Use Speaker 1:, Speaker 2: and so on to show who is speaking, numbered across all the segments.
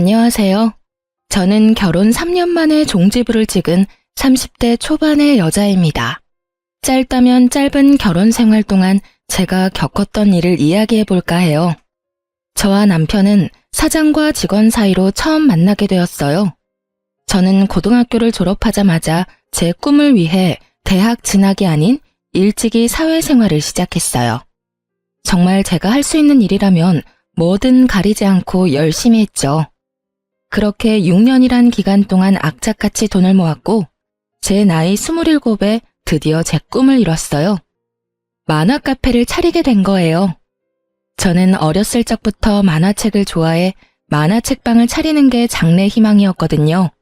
Speaker 1: 안녕하세요. 저는 결혼 3년 만에 종지부를 찍은 30대 초반의 여자입니다. 짧다면 짧은 결혼 생활 동안 제가 겪었던 일을 이야기해 볼까 해요. 저와 남편은 사장과 직원 사이로 처음 만나게 되었어요. 저는 고등학교를 졸업하자마자 제 꿈을 위해 대학 진학이 아닌 일찍이 사회생활을 시작했어요. 정말 제가 할 수 있는 일이라면 뭐든 가리지 않고 열심히 했죠. 그렇게 6년이란 기간 동안 악착같이 돈을 모았고 제 나이 27에 드디어 제 꿈을 이뤘어요. 만화 카페를 차리게 된 거예요. 저는 어렸을 적부터 만화책을 좋아해 만화책방을 차리는 게 장래 희망이었거든요.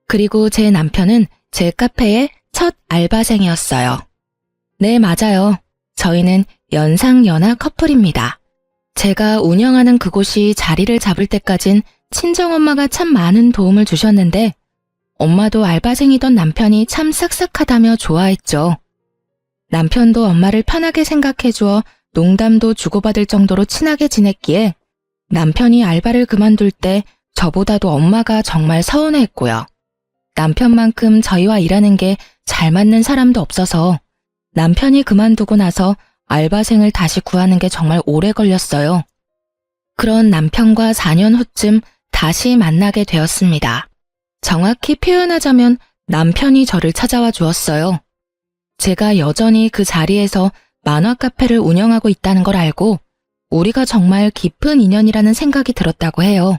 Speaker 1: 그리고 제 남편은 제 카페의 첫 알바생이었어요. 네, 맞아요. 저희는 연상연하 커플입니다. 제가 운영하는 그곳이 자리를 잡을 때까진 친정엄마가 참 많은 도움을 주셨는데 엄마도 알바생이던 남편이 참 싹싹하다며 좋아했죠. 남편도 엄마를 편하게 생각해주어 농담도 주고받을 정도로 친하게 지냈기에 남편이 알바를 그만둘 때 저보다도 엄마가 정말 서운해했고요. 남편만큼 저희와 일하는 게 잘 맞는 사람도 없어서 남편이 그만두고 나서 알바생을 다시 구하는 게 정말 오래 걸렸어요. 그런 남편과 4년 후쯤 다시 만나게 되었습니다. 정확히 표현하자면 남편이 저를 찾아와 주었어요. 제가 여전히 그 자리에서 만화 카페를 운영하고 있다는 걸 알고 우리가 정말 깊은 인연이라는 생각이 들었다고 해요.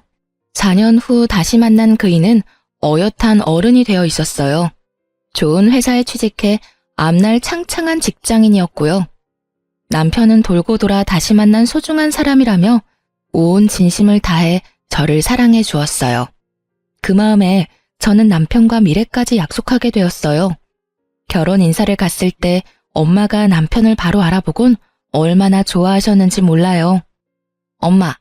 Speaker 1: 4년 후 다시 만난 그이는 어엿한 어른이 되어 있었어요. 좋은 회사에 취직해 앞날 창창한 직장인이었고요. 남편은 돌고 돌아 다시 만난 소중한 사람이라며 온 진심을 다해 저를 사랑해 주었어요. 그 마음에 저는 남편과 미래까지 약속하게 되었어요. 결혼 인사를 갔을 때 엄마가 남편을 바로 알아보곤 얼마나 좋아하셨는지 몰라요. 엄마,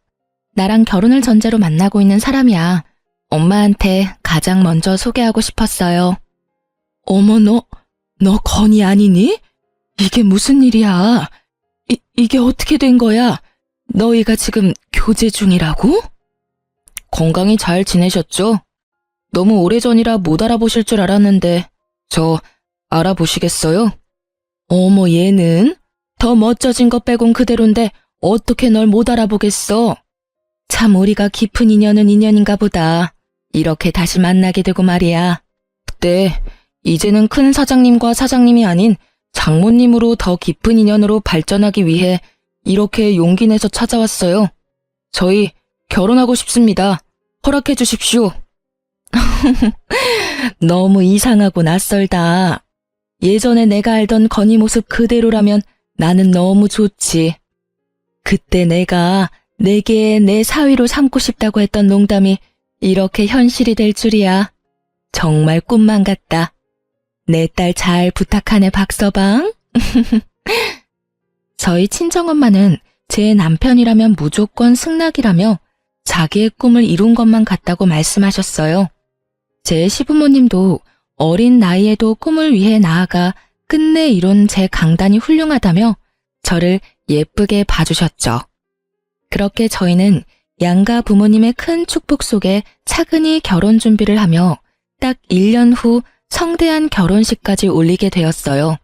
Speaker 1: 나랑 결혼을 전제로 만나고 있는 사람이야. 엄마한테 가장 먼저 소개하고 싶었어요. 어머, 너 건이 아니니? 이게 무슨 일이야? 이게 어떻게 된 거야? 너희가 지금 교제 중이라고? 건강히 잘 지내셨죠? 너무 오래전이라 못 알아보실 줄 알았는데 저 알아보시겠어요? 어머, 얘는 더 멋져진 것 빼곤 그대로인데 어떻게 널 못 알아보겠어? 참 우리가 깊은 인연은 인연인가 보다. 이렇게 다시 만나게 되고 말이야. 네, 이제는 큰 사장님과 사장님이 아닌 장모님으로 더 깊은 인연으로 발전하기 위해 이렇게 용기 내서 찾아왔어요. 저희 결혼하고 싶습니다. 허락해 주십시오. 너무 이상하고 낯설다. 예전에 내가 알던 건희 모습 그대로라면 나는 너무 좋지. 그때 내가 내게 내 사위로 삼고 싶다고 했던 농담이 이렇게 현실이 될 줄이야. 정말 꿈만 같다. 내 딸 잘 부탁하네, 박서방. 저희 친정엄마는 제 남편이라면 무조건 승낙이라며 자기의 꿈을 이룬 것만 같다고 말씀하셨어요. 제 시부모님도 어린 나이에도 꿈을 위해 나아가 끝내 이룬 제 강단이 훌륭하다며 저를 예쁘게 봐주셨죠. 그렇게 저희는 양가 부모님의 큰 축복 속에 차근히 결혼 준비를 하며 딱 1년 후 성대한 결혼식까지 올리게 되었어요.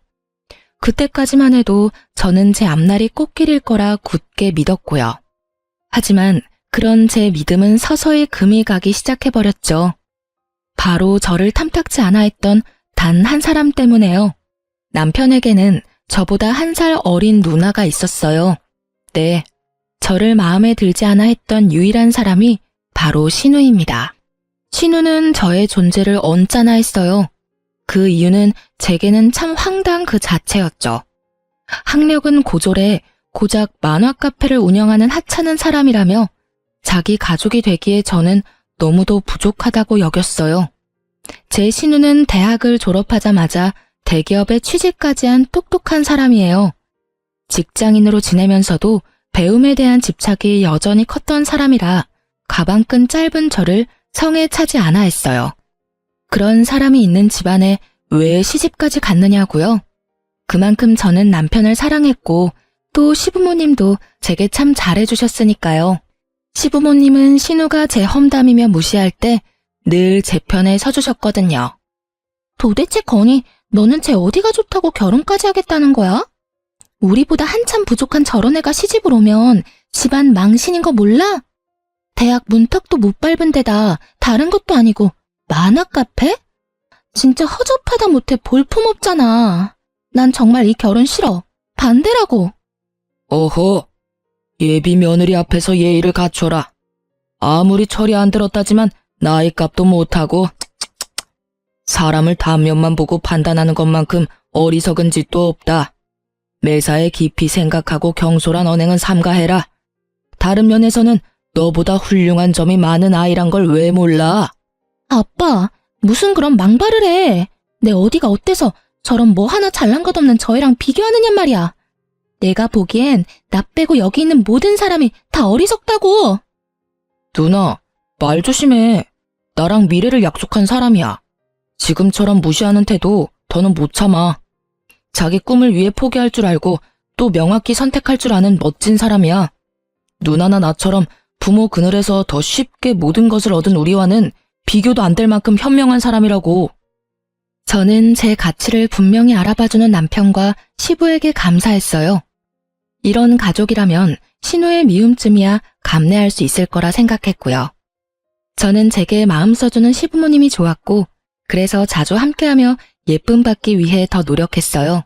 Speaker 1: 그때까지만 해도 저는 제 앞날이 꽃길일 거라 굳게 믿었고요. 하지만 그런 제 믿음은 서서히 금이 가기 시작해버렸죠. 바로 저를 탐탁지 않아 했던 단 한 사람 때문에요. 남편에게는 저보다 1살 어린 누나가 있었어요. 네, 저를 마음에 들지 않아 했던 유일한 사람이 바로 신우입니다. 신우는 저의 존재를 언짢아 했어요. 그 이유는 제게는 참 황당 그 자체였죠. 학력은 고졸해 고작 만화 카페를 운영하는 하찮은 사람이라며 자기 가족이 되기에 저는 너무도 부족하다고 여겼어요. 제 신우는 대학을 졸업하자마자 대기업에 취직까지 한 똑똑한 사람이에요. 직장인으로 지내면서도 배움에 대한 집착이 여전히 컸던 사람이라 가방끈 짧은 저를 성에 차지 않아 했어요. 그런 사람이 있는 집안에 왜 시집까지 갔느냐고요? 그만큼 저는 남편을 사랑했고 또 시부모님도 제게 참 잘해주셨으니까요. 시부모님은 신우가 제 험담이며 무시할 때 늘 제 편에 서주셨거든요. 도대체 건이 너는 쟤 어디가 좋다고 결혼까지 하겠다는 거야? 우리보다 한참 부족한 저런 애가 시집을 오면 집안 망신인 거 몰라? 대학 문턱도 못 밟은 데다 다른 것도 아니고 만화 카페? 진짜 허접하다 못해 볼품없잖아. 난 정말 이 결혼 싫어. 반대라고.
Speaker 2: 어허, 예비 며느리 앞에서 예의를 갖춰라. 아무리 철이 안 들었다지만 나이값도 못하고 사람을 단면만 보고 판단하는 것만큼 어리석은 짓도 없다. 매사에 깊이 생각하고 경솔한 언행은 삼가해라. 다른 면에서는 너보다 훌륭한 점이 많은 아이란 걸 왜 몰라?
Speaker 1: 아빠, 무슨 그런 망발을 해. 내 어디가 어때서 저런 뭐 하나 잘난 것 없는 저 애랑 비교하느냔 말이야. 내가 보기엔 나 빼고 여기 있는 모든 사람이 다 어리석다고.
Speaker 2: 누나, 말 조심해. 나랑 미래를 약속한 사람이야. 지금처럼 무시하는 태도 더는 못 참아. 자기 꿈을 위해 포기할 줄 알고 또 명확히 선택할 줄 아는 멋진 사람이야. 누나나 나처럼 부모 그늘에서 더 쉽게 모든 것을 얻은 우리와는 비교도 안 될 만큼 현명한 사람이라고.
Speaker 1: 저는 제 가치를 분명히 알아봐주는 남편과 시부에게 감사했어요. 이런 가족이라면 신우의 미움쯤이야 감내할 수 있을 거라 생각했고요. 저는 제게 마음 써주는 시부모님이 좋았고 그래서 자주 함께하며 예쁨 받기 위해 더 노력했어요.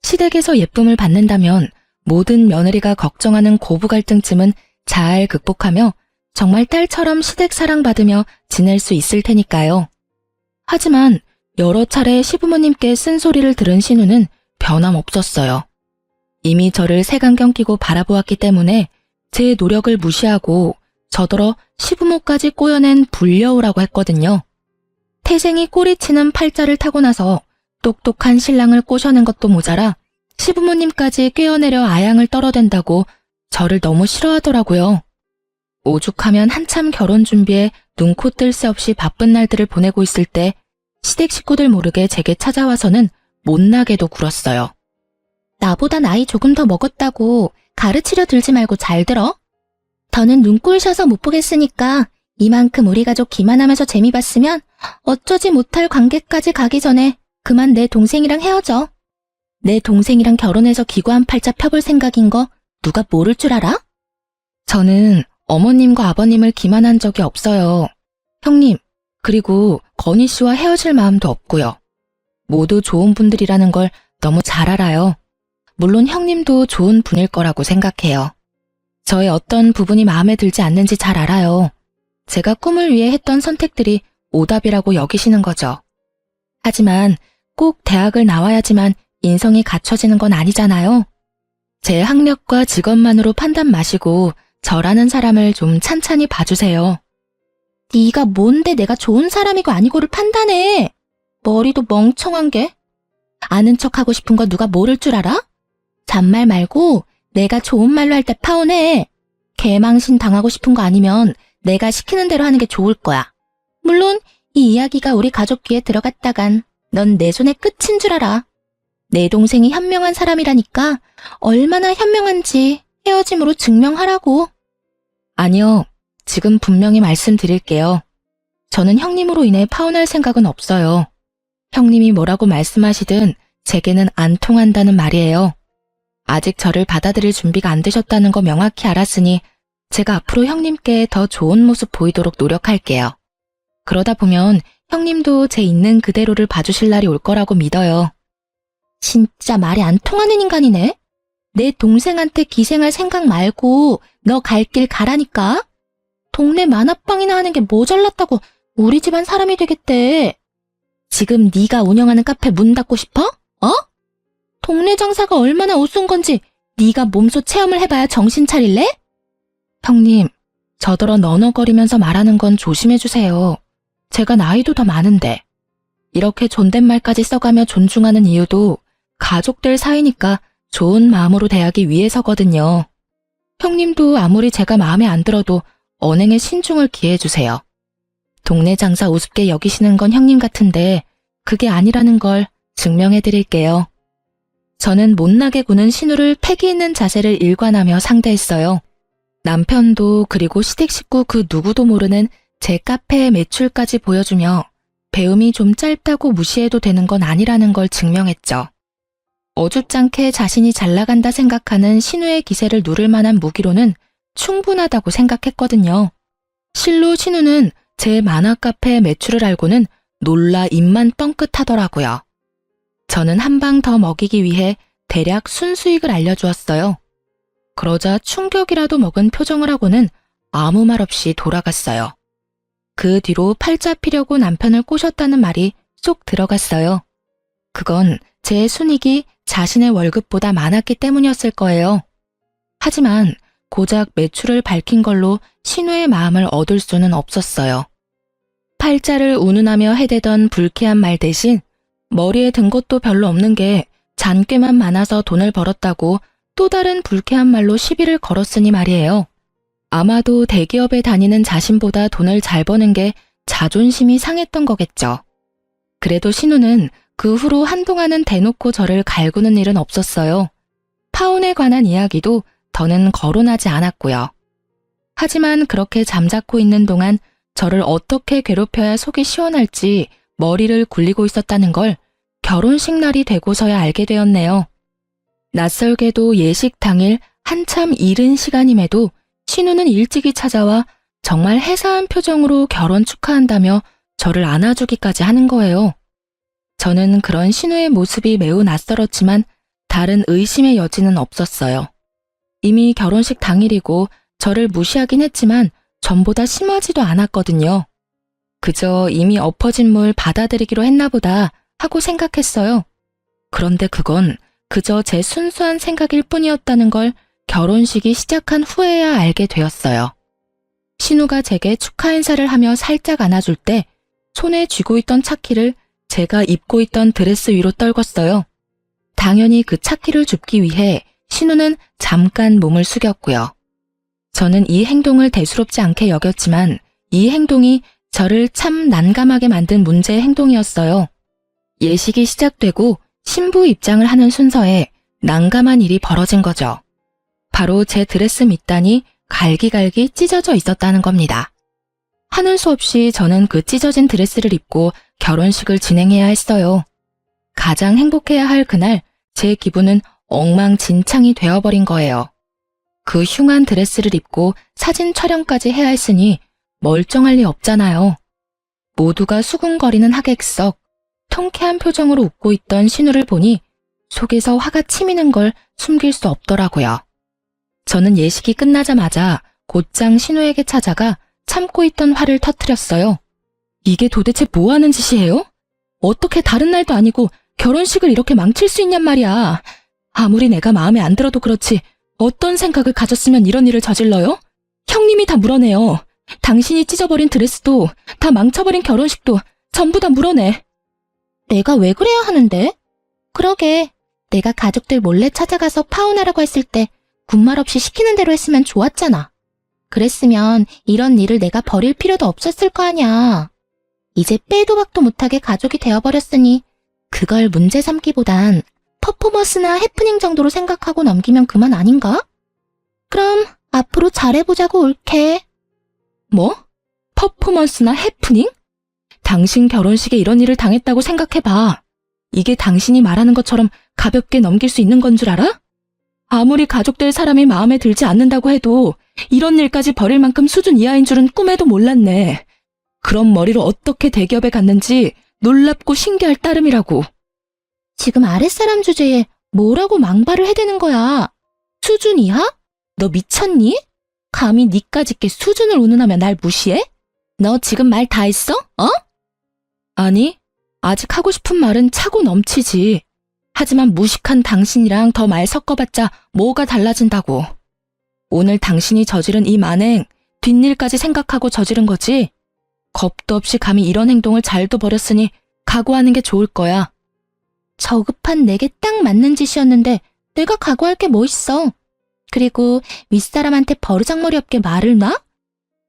Speaker 1: 시댁에서 예쁨을 받는다면 모든 며느리가 걱정하는 고부 갈등쯤은 잘 극복하며 정말 딸처럼 시댁 사랑받으며 지낼 수 있을 테니까요. 하지만 여러 차례 시부모님께 쓴소리를 들은 신우는 변함없었어요. 이미 저를 색안경 끼고 바라보았기 때문에 제 노력을 무시하고 저더러 시부모까지 꼬여낸 불려우라고 했거든요. 태생이 꼬리치는 팔자를 타고 나서 똑똑한 신랑을 꼬셔낸 것도 모자라 시부모님까지 꿰어내려 아양을 떨어댄다고 저를 너무 싫어하더라고요. 오죽하면 한참 결혼 준비에 눈코 뜰 새 없이 바쁜 날들을 보내고 있을 때 시댁 식구들 모르게 제게 찾아와서는 못나게도 굴었어요. 나보다 나이 조금 더 먹었다고 가르치려 들지 말고 잘 들어. 더는 눈꼴 셔서 못 보겠으니까 이만큼 우리 가족 기만하면서 재미 봤으면 어쩌지 못할 관계까지 가기 전에 그만 내 동생이랑 헤어져. 내 동생이랑 결혼해서 기구한 팔자 펴볼 생각인 거 누가 모를 줄 알아? 저는 어머님과 아버님을 기만한 적이 없어요. 형님, 그리고 건희 씨와 헤어질 마음도 없고요. 모두 좋은 분들이라는 걸 너무 잘 알아요. 물론 형님도 좋은 분일 거라고 생각해요. 저의 어떤 부분이 마음에 들지 않는지 잘 알아요. 제가 꿈을 위해 했던 선택들이 오답이라고 여기시는 거죠. 하지만 꼭 대학을 나와야지만 인성이 갖춰지는 건 아니잖아요. 제 학력과 직업만으로 판단 마시고 저라는 사람을 좀 찬찬히 봐주세요. 네가 뭔데 내가 좋은 사람이고 아니고를 판단해. 머리도 멍청한 게. 아는 척하고 싶은 거 누가 모를 줄 알아? 잔말 말고 내가 좋은 말로 할 때 파혼해. 개망신 당하고 싶은 거 아니면 내가 시키는 대로 하는 게 좋을 거야. 물론 이 이야기가 우리 가족 귀에 들어갔다간 넌 내 손의 끝인 줄 알아. 내 동생이 현명한 사람이라니까 얼마나 현명한지 헤어짐으로 증명하라고. 아니요, 지금 분명히 말씀드릴게요. 저는 형님으로 인해 파혼할 생각은 없어요. 형님이 뭐라고 말씀하시든 제게는 안 통한다는 말이에요. 아직 저를 받아들일 준비가 안 되셨다는 거 명확히 알았으니 제가 앞으로 형님께 더 좋은 모습 보이도록 노력할게요. 그러다 보면 형님도 제 있는 그대로를 봐주실 날이 올 거라고 믿어요. 진짜 말이 안 통하는 인간이네. 내 동생한테 기생할 생각 말고 너 갈 길 가라니까. 동네 만화방이나 하는 게 뭐 잘났다고 우리 집안 사람이 되겠대. 지금 네가 운영하는 카페 문 닫고 싶어? 어? 동네 장사가 얼마나 우스운 건지 네가 몸소 체험을 해봐야 정신 차릴래? 형님, 저더러 너너거리면서 말하는 건 조심해주세요. 제가 나이도 더 많은데. 이렇게 존댓말까지 써가며 존중하는 이유도 가족들 사이니까 좋은 마음으로 대하기 위해서거든요. 형님도 아무리 제가 마음에 안 들어도 언행에 신중을 기해주세요. 동네 장사 우습게 여기시는 건 형님 같은데 그게 아니라는 걸 증명해드릴게요. 저는 못나게 구는 신우를 패기 있는 자세를 일관하며 상대했어요. 남편도 그리고 시댁 식구 그 누구도 모르는 제 카페의 매출까지 보여주며 배움이 좀 짧다고 무시해도 되는 건 아니라는 걸 증명했죠. 어줍잖게 자신이 잘 나간다 생각하는 신우의 기세를 누를 만한 무기로는 충분하다고 생각했거든요. 실로 신우는 제 만화 카페의 매출을 알고는 놀라 입만 뻥끗하더라고요. 저는 한 방 더 먹이기 위해 대략 순수익을 알려주었어요. 그러자 충격이라도 먹은 표정을 하고는 아무 말 없이 돌아갔어요. 그 뒤로 팔자 피려고 남편을 꼬셨다는 말이 쏙 들어갔어요. 그건 제 순익이 자신의 월급보다 많았기 때문이었을 거예요. 하지만 고작 매출을 밝힌 걸로 신우의 마음을 얻을 수는 없었어요. 팔자를 운운하며 해대던 불쾌한 말 대신 머리에 든 것도 별로 없는 게 잔꾀만 많아서 돈을 벌었다고 또 다른 불쾌한 말로 시비를 걸었으니 말이에요. 아마도 대기업에 다니는 자신보다 돈을 잘 버는 게 자존심이 상했던 거겠죠. 그래도 신우는 그 후로 한동안은 대놓고 저를 갈구는 일은 없었어요. 파혼에 관한 이야기도 더는 거론하지 않았고요. 하지만 그렇게 잠자코 있는 동안 저를 어떻게 괴롭혀야 속이 시원할지 머리를 굴리고 있었다는 걸 결혼식 날이 되고서야 알게 되었네요. 낯설게도 예식 당일 한참 이른 시간임에도 신우는 일찍이 찾아와 정말 해사한 표정으로 결혼 축하한다며 저를 안아주기까지 하는 거예요. 저는 그런 신우의 모습이 매우 낯설었지만 다른 의심의 여지는 없었어요. 이미 결혼식 당일이고 저를 무시하긴 했지만 전보다 심하지도 않았거든요. 그저 이미 엎어진 물 받아들이기로 했나 보다 하고 생각했어요. 그런데 그건 그저 제 순수한 생각일 뿐이었다는 걸 결혼식이 시작한 후에야 알게 되었어요. 신우가 제게 축하 인사를 하며 살짝 안아줄 때 손에 쥐고 있던 차키를 제가 입고 있던 드레스 위로 떨궜어요. 당연히 그 차키를 줍기 위해 신우는 잠깐 몸을 숙였고요. 저는 이 행동을 대수롭지 않게 여겼지만 이 행동이 저를 참 난감하게 만든 문제의 행동이었어요. 예식이 시작되고 신부 입장을 하는 순서에 난감한 일이 벌어진 거죠. 바로 제 드레스 밑단이 갈기갈기 찢어져 있었다는 겁니다. 하는 수 없이 저는 그 찢어진 드레스를 입고 결혼식을 진행해야 했어요. 가장 행복해야 할 그날 제 기분은 엉망진창이 되어버린 거예요. 그 흉한 드레스를 입고 사진 촬영까지 해야 했으니 멀쩡할 리 없잖아요. 모두가 수군거리는 하객석, 통쾌한 표정으로 웃고 있던 신우를 보니 속에서 화가 치미는 걸 숨길 수 없더라고요. 저는 예식이 끝나자마자 곧장 신우에게 찾아가 참고 있던 화를 터뜨렸어요. 이게 도대체 뭐 하는 짓이에요? 어떻게 다른 날도 아니고 결혼식을 이렇게 망칠 수 있냔 말이야. 아무리 내가 마음에 안 들어도 그렇지 어떤 생각을 가졌으면 이런 일을 저질러요? 형님이 다 물어내요. 당신이 찢어버린 드레스도 다 망쳐버린 결혼식도 전부 다 물어내. 내가 왜 그래야 하는데? 그러게, 내가 가족들 몰래 찾아가서 파혼하라고 했을 때 군말 없이 시키는 대로 했으면 좋았잖아. 그랬으면 이런 일을 내가 버릴 필요도 없었을 거 아냐. 이제 빼도 박도 못하게 가족이 되어버렸으니 그걸 문제 삼기보단 퍼포먼스나 해프닝 정도로 생각하고 넘기면 그만 아닌가? 그럼 앞으로 잘해보자고 옳게. 뭐? 퍼포먼스나 해프닝? 당신 결혼식에 이런 일을 당했다고 생각해봐. 이게 당신이 말하는 것처럼 가볍게 넘길 수 있는 건 줄 알아? 아무리 가족들 사람이 마음에 들지 않는다고 해도 이런 일까지 벌일 만큼 수준 이하인 줄은 꿈에도 몰랐네. 그런 머리로 어떻게 대기업에 갔는지 놀랍고 신기할 따름이라고. 지금 아랫사람 주제에 뭐라고 망발을 해대는 거야? 수준 이하? 너 미쳤니? 감히 니까짓게 수준을 운운하며 날 무시해? 너 지금 말 다 했어? 어? 아니, 아직 하고 싶은 말은 차고 넘치지. 하지만 무식한 당신이랑 더 말 섞어봤자 뭐가 달라진다고. 오늘 당신이 저지른 이 만행, 뒷일까지 생각하고 저지른 거지? 겁도 없이 감히 이런 행동을 잘도 버렸으니 각오하는 게 좋을 거야. 저급한 내게 딱 맞는 짓이었는데 내가 각오할 게 뭐 있어. 그리고 윗사람한테 버르장머리 없게 말을 놔?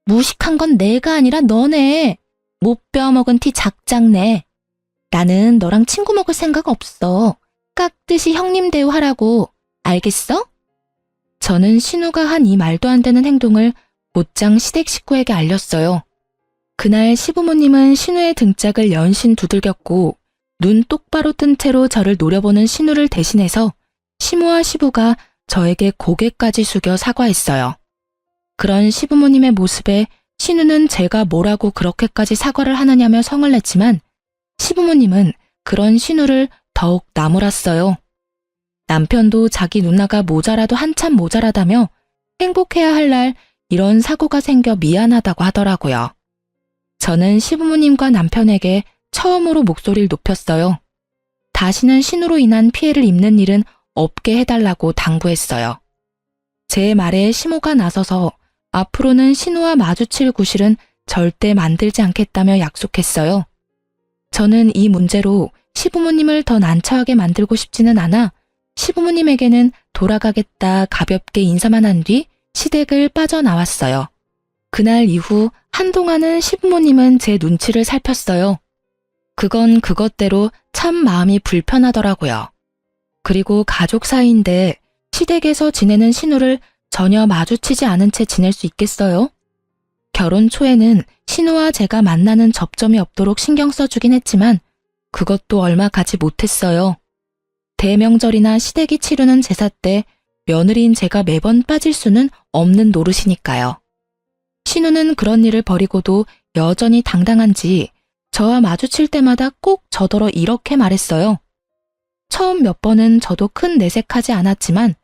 Speaker 1: 무식한 건 내가 아니라 너네. 못 빼어먹은 티 작작내. 나는 너랑 친구 먹을 생각 없어. 깍듯이 형님 대우하라고. 알겠어? 저는 신우가 한 이 말도 안 되는 행동을 곧장 시댁 식구에게 알렸어요. 그날 시부모님은 신우의 등짝을 연신 두들겼고 눈 똑바로 뜬 채로 저를 노려보는 신우를 대신해서 시모와 시부가 저에게 고개까지 숙여 사과했어요. 그런 시부모님의 모습에 신우는 제가 뭐라고 그렇게까지 사과를 하느냐며 성을 냈지만 시부모님은 그런 신우를 더욱 나무랐어요. 남편도 자기 누나가 모자라도 한참 모자라다며 행복해야 할 날 이런 사고가 생겨 미안하다고 하더라고요. 저는 시부모님과 남편에게 처음으로 목소리를 높였어요. 다시는 신우로 인한 피해를 입는 일은 없게 해달라고 당부했어요. 제 말에 시모가 나서서 앞으로는 신우와 마주칠 구실은 절대 만들지 않겠다며 약속했어요. 저는 이 문제로 시부모님을 더 난처하게 만들고 싶지는 않아 시부모님에게는 돌아가겠다 가볍게 인사만 한 뒤 시댁을 빠져나왔어요. 그날 이후 한동안은 시부모님은 제 눈치를 살폈어요. 그건 그것대로 참 마음이 불편하더라고요. 그리고 가족 사이인데 시댁에서 지내는 신우를 전혀 마주치지 않은 채 지낼 수 있겠어요? 결혼 초에는 신우와 제가 만나는 접점이 없도록 신경 써주긴 했지만 그것도 얼마 가지 못했어요. 대명절이나 시댁이 치르는 제사 때 며느리인 제가 매번 빠질 수는 없는 노릇이니까요. 신우는 그런 일을 버리고도 여전히 당당한지 저와 마주칠 때마다 꼭 저더러 이렇게 말했어요. 처음 몇 번은 저도 큰 내색하지 않았지만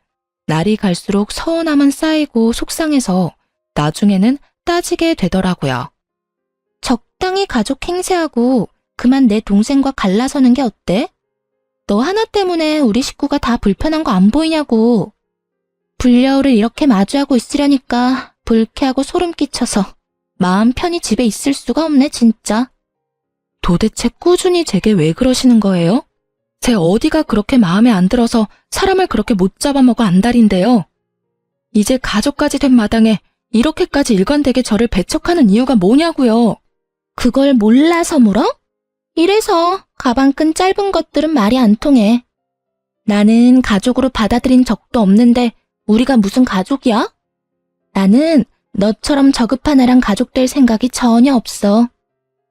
Speaker 1: 날이 갈수록 서운함은 쌓이고 속상해서 나중에는 따지게 되더라고요. 적당히 가족 행세하고 그만 내 동생과 갈라서는 게 어때? 너 하나 때문에 우리 식구가 다 불편한 거 안 보이냐고. 불려울을 이렇게 마주하고 있으려니까 불쾌하고 소름 끼쳐서 마음 편히 집에 있을 수가 없네 진짜. 도대체 꾸준히 제게 왜 그러시는 거예요? 제 어디가 그렇게 마음에 안 들어서 사람을 그렇게 못 잡아먹어 안달인데요. 이제 가족까지 된 마당에 이렇게까지 일관되게 저를 배척하는 이유가 뭐냐고요. 그걸 몰라서 물어? 이래서 가방끈 짧은 것들은 말이 안 통해. 나는 가족으로 받아들인 적도 없는데 우리가 무슨 가족이야? 나는 너처럼 저급한 애랑 가족될 생각이 전혀 없어.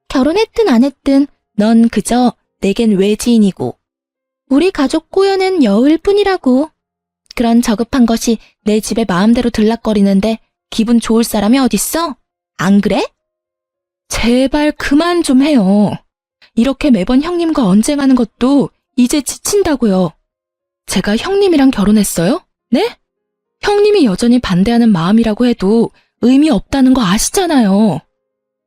Speaker 1: 결혼했든 안 했든 넌 그저 내겐 외지인이고 우리 가족 꼬여낸 여우일 뿐이라고. 그런 저급한 것이 내 집에 마음대로 들락거리는데 기분 좋을 사람이 어딨어? 안 그래? 제발 그만 좀 해요. 이렇게 매번 형님과 언쟁하는 것도 이제 지친다고요. 제가 형님이랑 결혼했어요? 네? 형님이 여전히 반대하는 마음이라고 해도 의미 없다는 거 아시잖아요.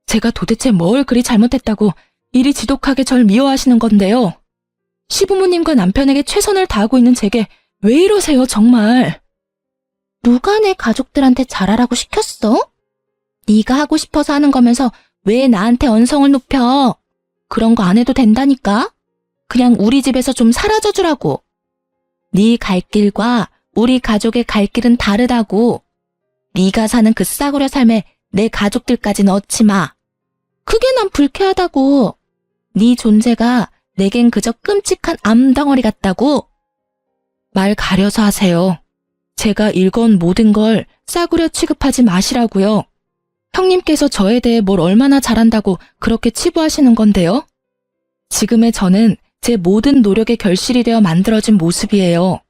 Speaker 1: 제가 도대체 뭘 그리 잘못했다고 이리 지독하게 절 미워하시는 건데요. 시부모님과 남편에게 최선을 다하고 있는 제게 왜 이러세요, 정말. 누가 내 가족들한테 잘하라고 시켰어? 네가 하고 싶어서 하는 거면서 왜 나한테 언성을 높여? 그런 거 안 해도 된다니까? 그냥 우리 집에서 좀 사라져 주라고. 네 갈 길과 우리 가족의 갈 길은 다르다고. 네가 사는 그 싸구려 삶에 내 가족들까지 넣지 마. 그게 난 불쾌하다고. 네 존재가 내겐 그저 끔찍한 암덩어리 같다고. 말 가려서 하세요. 제가 읽어온 모든 걸 싸구려 취급하지 마시라고요. 형님께서 저에 대해 뭘 얼마나 잘한다고 그렇게 치부하시는 건데요. 지금의 저는 제 모든 노력의 결실이 되어 만들어진 모습이에요.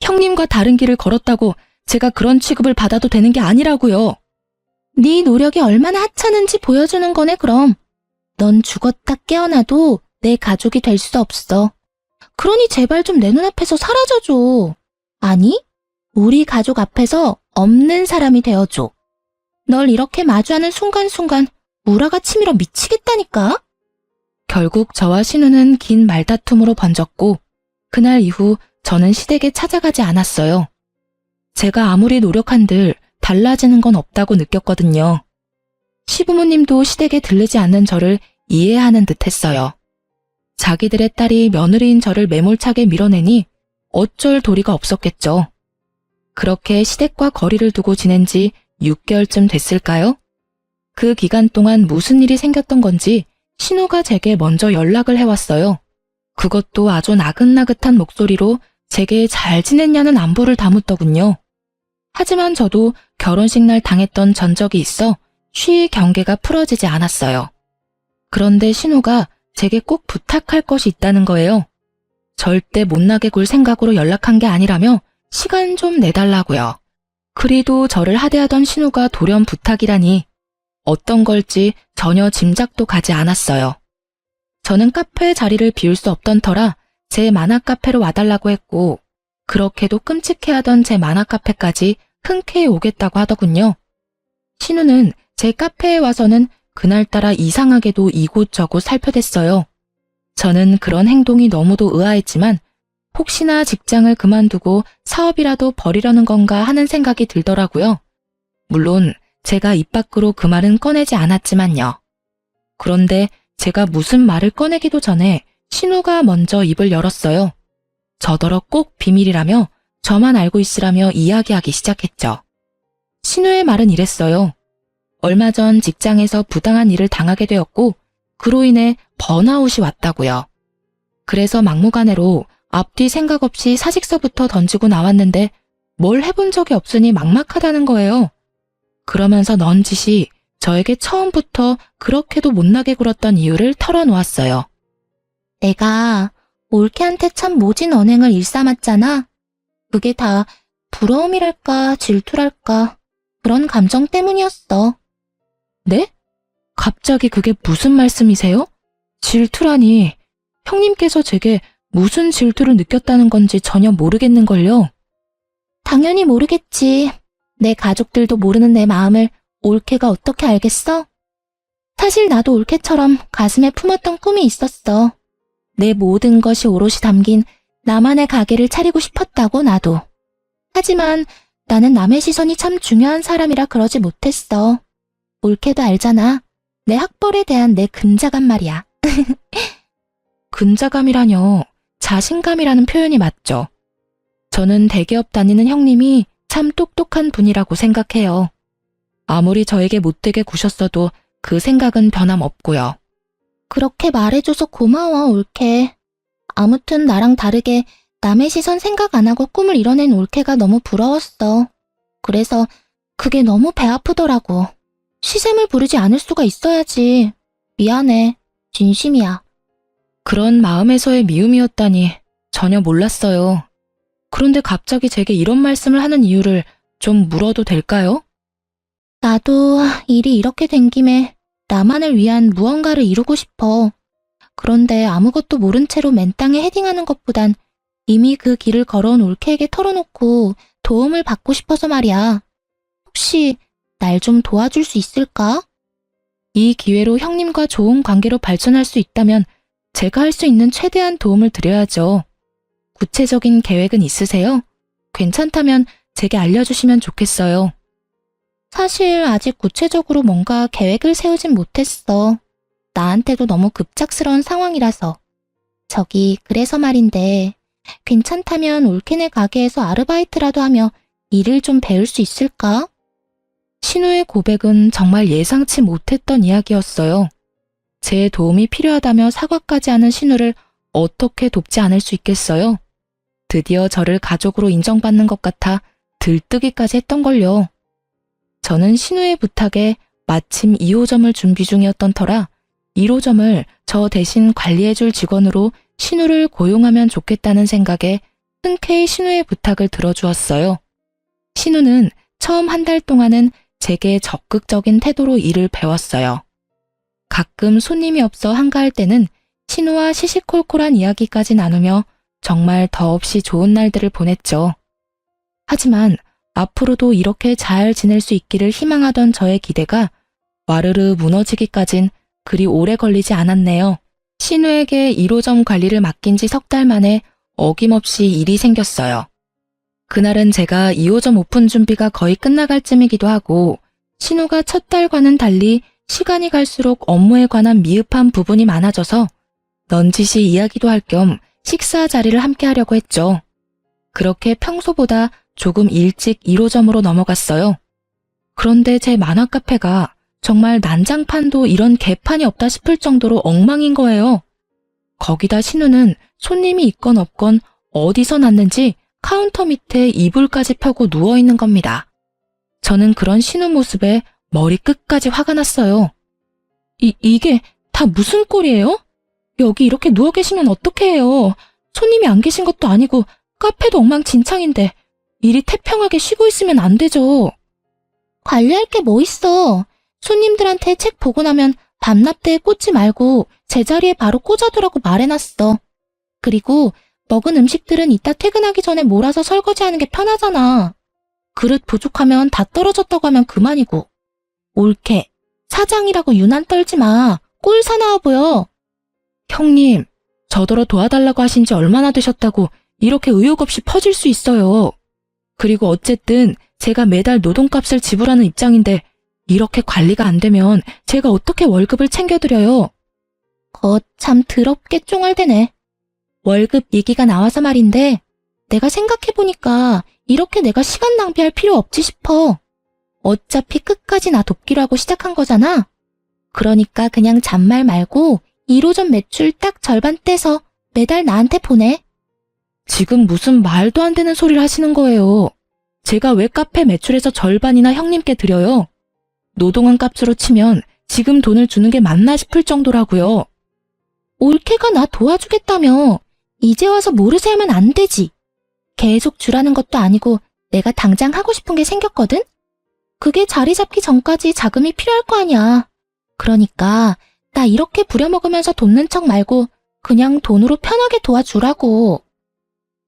Speaker 1: 형님과 다른 길을 걸었다고 제가 그런 취급을 받아도 되는 게 아니라고요. 네 노력이 얼마나 하찮은지 보여주는 거네 그럼. 넌 죽었다 깨어나도 내 가족이 될 수 없어. 그러니 제발 좀 내 눈앞에서 사라져줘. 아니, 우리 가족 앞에서 없는 사람이 되어줘. 널 이렇게 마주하는 순간순간 우라가 치밀어 미치겠다니까. 결국 저와 신우는 긴 말다툼으로 번졌고 그날 이후 저는 시댁에 찾아가지 않았어요. 제가 아무리 노력한들 달라지는 건 없다고 느꼈거든요. 시부모님도 시댁에 들르지 않는 저를 이해하는 듯 했어요. 자기들의 딸이 며느리인 저를 매몰차게 밀어내니 어쩔 도리가 없었겠죠. 그렇게 시댁과 거리를 두고 지낸 지 6개월쯤 됐을까요? 그 기간 동안 무슨 일이 생겼던 건지 신우가 제게 먼저 연락을 해왔어요. 그것도 아주 나긋나긋한 목소리로 제게 잘 지냈냐는 안부를 다묻더군요. 하지만 저도 결혼식 날 당했던 전적이 있어 쉬이 경계가 풀어지지 않았어요. 그런데 신우가 제게 꼭 부탁할 것이 있다는 거예요. 절대 못나게 굴 생각으로 연락한 게 아니라며 시간 좀 내달라고요. 그리도 저를 하대하던 신우가 돌연 부탁이라니 어떤 걸지 전혀 짐작도 가지 않았어요. 저는 카페 자리를 비울 수 없던 터라 제 만화 카페로 와달라고 했고 그렇게도 끔찍해하던 제 만화 카페까지 흔쾌히 오겠다고 하더군요. 신우는 제 카페에 와서는 그날따라 이상하게도 이곳저곳 살펴댔어요. 저는 그런 행동이 너무도 의아했지만 혹시나 직장을 그만두고 사업이라도 벌이려는 건가 하는 생각이 들더라고요. 물론 제가 입 밖으로 그 말은 꺼내지 않았지만요. 그런데 제가 무슨 말을 꺼내기도 전에 신우가 먼저 입을 열었어요. 저더러 꼭 비밀이라며 저만 알고 있으라며 이야기하기 시작했죠. 신우의 말은 이랬어요. 얼마 전 직장에서 부당한 일을 당하게 되었고 그로 인해 번아웃이 왔다고요. 그래서 막무가내로 앞뒤 생각 없이 사직서부터 던지고 나왔는데 뭘 해본 적이 없으니 막막하다는 거예요. 그러면서 넌지시 저에게 처음부터 그렇게도 못나게 굴었던 이유를 털어놓았어요. 내가 올케한테 참 모진 언행을 일삼았잖아. 그게 다 부러움이랄까 질투랄까 그런 감정 때문이었어. 네? 갑자기 그게 무슨 말씀이세요? 질투라니 형님께서 제게 무슨 질투를 느꼈다는 건지 전혀 모르겠는걸요. 당연히 모르겠지. 내 가족들도 모르는 내 마음을 올케가 어떻게 알겠어? 사실 나도 올케처럼 가슴에 품었던 꿈이 있었어. 내 모든 것이 오롯이 담긴 나만의 가게를 차리고 싶었다고 나도. 하지만 나는 남의 시선이 참 중요한 사람이라 그러지 못했어. 올케도 알잖아. 내 학벌에 대한 내 근자감 말이야. 근자감이라뇨. 자신감이라는 표현이 맞죠. 저는 대기업 다니는 형님이 참 똑똑한 분이라고 생각해요. 아무리 저에게 못되게 구셨어도 그 생각은 변함없고요. 그렇게 말해줘서 고마워, 올케. 아무튼 나랑 다르게 남의 시선 생각 안 하고 꿈을 이뤄낸 올케가 너무 부러웠어. 그래서 그게 너무 배 아프더라고. 시샘을 부르지 않을 수가 있어야지. 미안해. 진심이야. 그런 마음에서의 미움이었다니 전혀 몰랐어요. 그런데 갑자기 제게 이런 말씀을 하는 이유를 좀 물어도 될까요? 나도 일이 이렇게 된 김에 나만을 위한 무언가를 이루고 싶어. 그런데 아무것도 모른 채로 맨 땅에 헤딩하는 것보단 이미 그 길을 걸어온 올케에게 털어놓고 도움을 받고 싶어서 말이야. 혹시 날 좀 도와줄 수 있을까? 이 기회로 형님과 좋은 관계로 발전할 수 있다면 제가 할 수 있는 최대한 도움을 드려야죠. 구체적인 계획은 있으세요? 괜찮다면 제게 알려주시면 좋겠어요. 사실 아직 구체적으로 뭔가 계획을 세우진 못했어. 나한테도 너무 급작스러운 상황이라서. 그래서 말인데 괜찮다면 올케네 가게에서 아르바이트라도 하며 일을 좀 배울 수 있을까? 신우의 고백은 정말 예상치 못했던 이야기였어요. 제 도움이 필요하다며 사과까지 하는 신우를 어떻게 돕지 않을 수 있겠어요? 드디어 저를 가족으로 인정받는 것 같아 들뜨기까지 했던걸요. 저는 신우의 부탁에 마침 2호점을 준비 중이었던 터라 1호점을 저 대신 관리해줄 직원으로 신우를 고용하면 좋겠다는 생각에 흔쾌히 신우의 부탁을 들어주었어요. 신우는 처음 한 달 동안은 제게 적극적인 태도로 일을 배웠어요. 가끔 손님이 없어 한가할 때는 신우와 시시콜콜한 이야기까지 나누며 정말 더없이 좋은 날들을 보냈죠. 하지만 앞으로도 이렇게 잘 지낼 수 있기를 희망하던 저의 기대가 와르르 무너지기까진 그리 오래 걸리지 않았네요. 신우에게 1호점 관리를 맡긴 지 석 달 만에 어김없이 일이 생겼어요. 그날은 제가 2호점 오픈 준비가 거의 끝나갈 쯤이기도 하고 신우가 첫 달과는 달리 시간이 갈수록 업무에 관한 미흡한 부분이 많아져서 넌지시 이야기도 할 겸 식사 자리를 함께 하려고 했죠. 그렇게 평소보다 조금 일찍 1호점으로 넘어갔어요. 그런데 제 만화 카페가 정말 난장판도 이런 개판이 없다 싶을 정도로 엉망인 거예요. 거기다 신우는 손님이 있건 없건 어디서 났는지 카운터 밑에 이불까지 펴고 누워있는 겁니다. 저는 그런 신우 모습에 머리 끝까지 화가 났어요. 이게 다 무슨 꼴이에요? 여기 이렇게 누워 계시면 어떡해 해요? 손님이 안 계신 것도 아니고 카페도 엉망진창인데 이리 태평하게 쉬고 있으면 안 되죠. 관리할 게 뭐 있어. 손님들한테 책 보고 나면 밤납대에 꽂지 말고 제자리에 바로 꽂아두라고 말해놨어. 그리고 먹은 음식들은 이따 퇴근하기 전에 몰아서 설거지하는 게 편하잖아. 그릇 부족하면 다 떨어졌다고 하면 그만이고. 옳게. 사장이라고 유난 떨지 마. 꼴 사나워 보여. 형님, 저더러 도와달라고 하신 지 얼마나 되셨다고 이렇게 의욕 없이 퍼질 수 있어요. 그리고 어쨌든 제가 매달 노동값을 지불하는 입장인데 이렇게 관리가 안 되면 제가 어떻게 월급을 챙겨드려요? 참 더럽게 쫑알대네. 월급 얘기가 나와서 말인데 내가 생각해보니까 이렇게 내가 시간 낭비할 필요 없지 싶어. 어차피 끝까지 나 돕기로 하고 시작한 거잖아. 그러니까 그냥 잔말 말고 1호점 매출 딱 절반 떼서 매달 나한테 보내. 지금 무슨 말도 안 되는 소리를 하시는 거예요. 제가 왜 카페 매출에서 절반이나 형님께 드려요? 노동한 값으로 치면 지금 돈을 주는 게 맞나 싶을 정도라고요. 올케가 나 도와주겠다며. 이제 와서 모르세 하면 안 되지. 계속 주라는 것도 아니고 내가 당장 하고 싶은 게 생겼거든? 그게 자리 잡기 전까지 자금이 필요할 거 아니야. 그러니까 나 이렇게 부려먹으면서 돕는 척 말고 그냥 돈으로 편하게 도와주라고.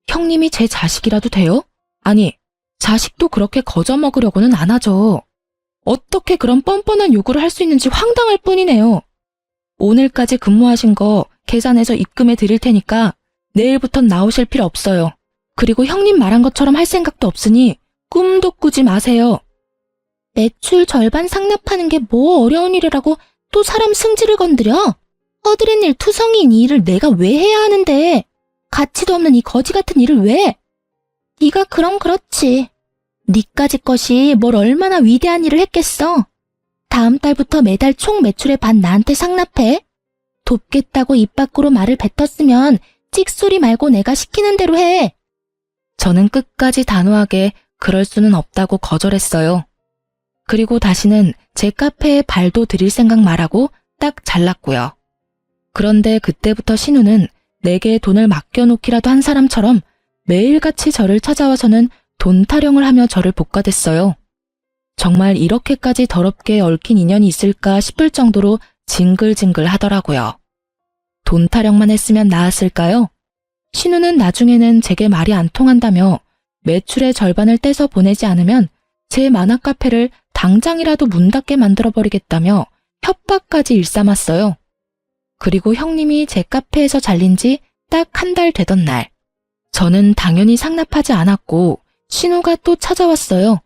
Speaker 1: 형님이 제 자식이라도 돼요? 아니, 자식도 그렇게 거저 먹으려고는 안 하죠. 어떻게 그런 뻔뻔한 요구를 할 수 있는지 황당할 뿐이네요. 오늘까지 근무하신 거 계산해서 입금해 드릴 테니까 내일부턴 나오실 필요 없어요. 그리고 형님 말한 것처럼 할 생각도 없으니 꿈도 꾸지 마세요. 매출 절반 상납하는 게 뭐 어려운 일이라고 또 사람 승질을 건드려? 허드렛 일 투성이인 이 일을 내가 왜 해야 하는데? 가치도 없는 이 거지 같은 일을 왜? 네가 그럼 그렇지. 니까지 것이 뭘 얼마나 위대한 일을 했겠어? 다음 달부터 매달 총 매출의 반 나한테 상납해. 돕겠다고 입 밖으로 말을 뱉었으면 찍소리 말고 내가 시키는 대로 해. 저는 끝까지 단호하게 그럴 수는 없다고 거절했어요. 그리고 다시는 제 카페에 발도 들일 생각 말하고 딱 잘랐고요. 그런데 그때부터 신우는 내게 돈을 맡겨놓기라도 한 사람처럼 매일같이 저를 찾아와서는 돈 타령을 하며 저를 볶아댔어요. 정말 이렇게까지 더럽게 얽힌 인연이 있을까 싶을 정도로 징글징글 하더라고요. 돈 타령만 했으면 나았을까요? 신우는 나중에는 제게 말이 안 통한다며 매출의 절반을 떼서 보내지 않으면 제 만화 카페를 당장이라도 문 닫게 만들어버리겠다며 협박까지 일삼았어요. 그리고 형님이 제 카페에서 잘린 지 딱 한 달 되던 날, 저는 당연히 상납하지 않았고 신우가 또 찾아왔어요.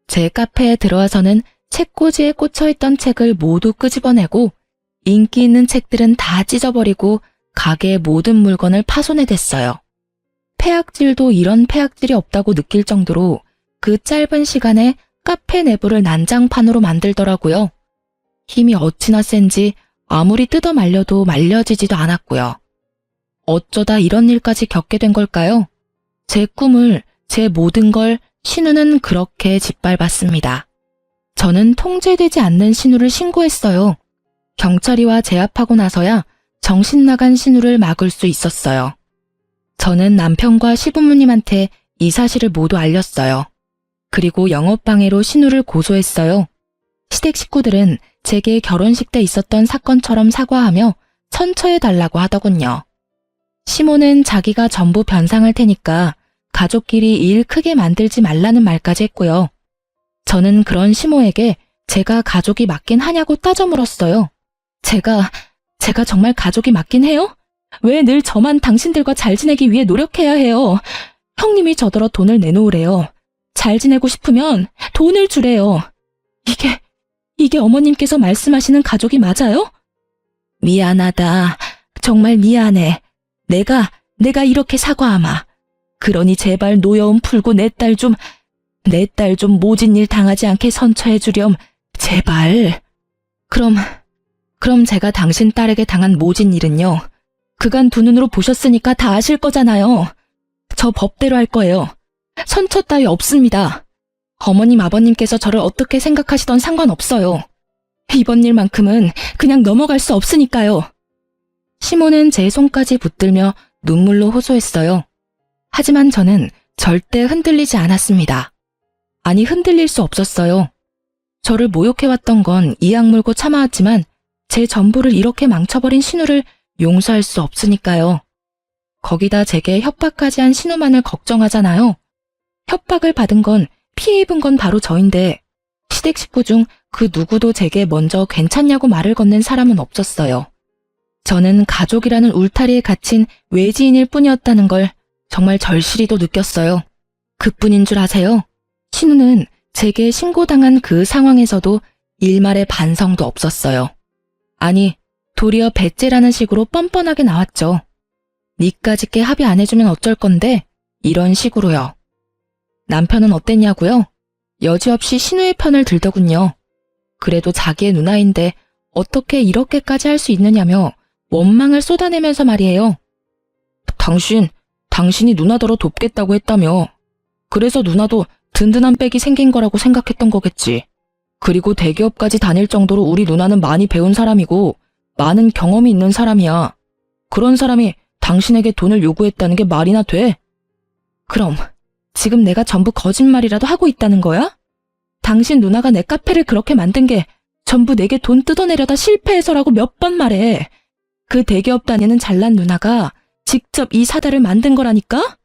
Speaker 1: 제 카페에 들어와서는 책꽂이에 꽂혀있던 책을 모두 끄집어내고 인기 있는 책들은 다 찢어버리고 가게의 모든 물건을 파손해댔어요. 폐악질도 이런 폐악질이 없다고 느낄 정도로 그 짧은 시간에 카페 내부를 난장판으로 만들더라고요. 힘이 어찌나 센지 아무리 뜯어 말려도 말려지지도 않았고요. 어쩌다 이런 일까지 겪게 된 걸까요? 제 꿈을, 제 모든 걸 신우는 그렇게 짓밟았습니다. 저는 통제되지 않는 신우를 신고했어요. 경찰이와 제압하고 나서야 정신 나간 신우를 막을 수 있었어요. 저는 남편과 시부모님한테 이 사실을 모두 알렸어요. 그리고 영업방해로 신우를 고소했어요. 시댁 식구들은 제게 결혼식 때 있었던 사건처럼 사과하며 천처해달라고 하더군요. 시모는 자기가 전부 변상할 테니까 가족끼리 일 크게 만들지 말라는 말까지 했고요. 저는 그런 시모에게 제가 가족이 맞긴 하냐고 따져 물었어요. 제가 정말 가족이 맞긴 해요? 왜 늘 저만 당신들과 잘 지내기 위해 노력해야 해요? 형님이 저더러 돈을 내놓으래요. 잘 지내고 싶으면 돈을 주래요. 이게 어머님께서 말씀하시는 가족이 맞아요? 미안하다. 정말 미안해. 내가 이렇게 사과하마. 그러니 제발 노여움 풀고 내 딸 좀 모진 일 당하지 않게 선처해주렴. 제발. 그럼 제가 당신 딸에게 당한 모진 일은요. 그간 두 눈으로 보셨으니까 다 아실 거잖아요. 저 법대로 할 거예요. 선처 따위 없습니다. 어머님, 아버님께서 저를 어떻게 생각하시던 상관없어요. 이번 일만큼은 그냥 넘어갈 수 없으니까요. 시몬은 제 손까지 붙들며 눈물로 호소했어요. 하지만 저는 절대 흔들리지 않았습니다. 아니, 흔들릴 수 없었어요. 저를 모욕해왔던 건 이악 물고 참아왔지만 제 전부를 이렇게 망쳐버린 신우를 용서할 수 없으니까요. 거기다 제게 협박까지 한 신우만을 걱정하잖아요. 협박을 받은 건, 피해 입은 건 바로 저인데 시댁 식구 중 그 누구도 제게 먼저 괜찮냐고 말을 건넨 사람은 없었어요. 저는 가족이라는 울타리에 갇힌 외지인일 뿐이었다는 걸 정말 절실히도 느꼈어요. 그뿐인 줄 아세요? 신우는 제게 신고당한 그 상황에서도 일말의 반성도 없었어요. 아니, 도리어 배째라는 식으로 뻔뻔하게 나왔죠. 니까짓게 합의 안 해주면 어쩔 건데 이런 식으로요. 남편은 어땠냐고요? 여지없이 신우의 편을 들더군요. 그래도 자기의 누나인데 어떻게 이렇게까지 할 수 있느냐며 원망을 쏟아내면서 말이에요. 당신이 누나더러 돕겠다고 했다며. 그래서 누나도 든든한 백이 생긴 거라고 생각했던 거겠지. 그리고 대기업까지 다닐 정도로 우리 누나는 많이 배운 사람이고 많은 경험이 있는 사람이야. 그런 사람이 당신에게 돈을 요구했다는 게 말이나 돼? 그럼 지금 내가 전부 거짓말이라도 하고 있다는 거야? 당신 누나가 내 카페를 그렇게 만든 게 전부 내게 돈 뜯어내려다 실패해서라고 몇 번 말해. 그 대기업 다니는 잘난 누나가 직접 이 사다를 만든 거라니까?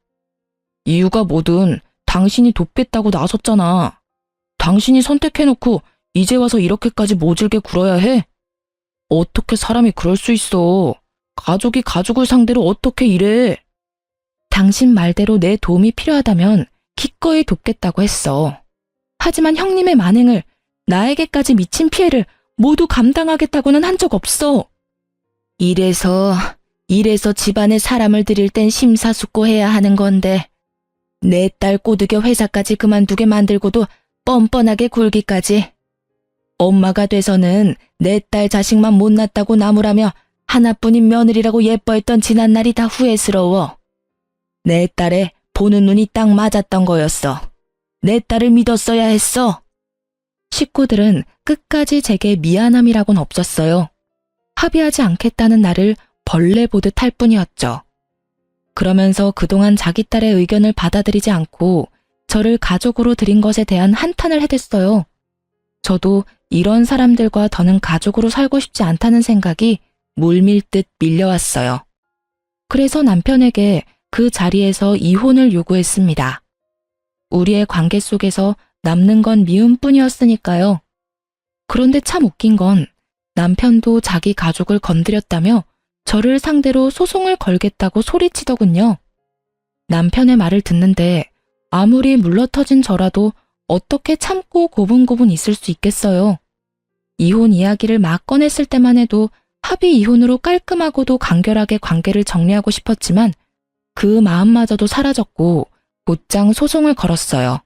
Speaker 1: 이유가 뭐든 당신이 돕겠다고 나섰잖아. 당신이 선택해놓고 이제 와서 이렇게까지 모질게 굴어야 해? 어떻게 사람이 그럴 수 있어. 가족이 가족을 상대로 어떻게 이래. 당신 말대로 내 도움이 필요하다면 기꺼이 돕겠다고 했어. 하지만 형님의 만행을, 나에게까지 미친 피해를 모두 감당하겠다고는 한 적 없어. 이래서 집안에 사람을 들일 땐 심사숙고해야 하는 건데 내 딸 꼬드겨 회사까지 그만두게 만들고도 뻔뻔하게 굴기까지. 엄마가 돼서는 내 딸 자식만 못났다고 나무라며 하나뿐인 며느리라고 예뻐했던 지난날이 다 후회스러워. 내 딸의 보는 눈이 딱 맞았던 거였어. 내 딸을 믿었어야 했어. 식구들은 끝까지 제게 미안함이라곤 없었어요. 합의하지 않겠다는 나를 벌레 보듯 할 뿐이었죠. 그러면서 그동안 자기 딸의 의견을 받아들이지 않고 저를 가족으로 들인 것에 대한 한탄을 해댔어요. 저도 이런 사람들과 더는 가족으로 살고 싶지 않다는 생각이 물밀듯 밀려왔어요. 그래서 남편에게 그 자리에서 이혼을 요구했습니다. 우리의 관계 속에서 남는 건 미움뿐이었으니까요. 그런데 참 웃긴 건 남편도 자기 가족을 건드렸다며 저를 상대로 소송을 걸겠다고 소리치더군요. 남편의 말을 듣는데 아무리 물러터진 저라도 어떻게 참고 고분고분 있을 수 있겠어요. 이혼 이야기를 막 꺼냈을 때만 해도 합의 이혼으로 깔끔하고도 간결하게 관계를 정리하고 싶었지만 그 마음마저도 사라졌고 곧장 소송을 걸었어요.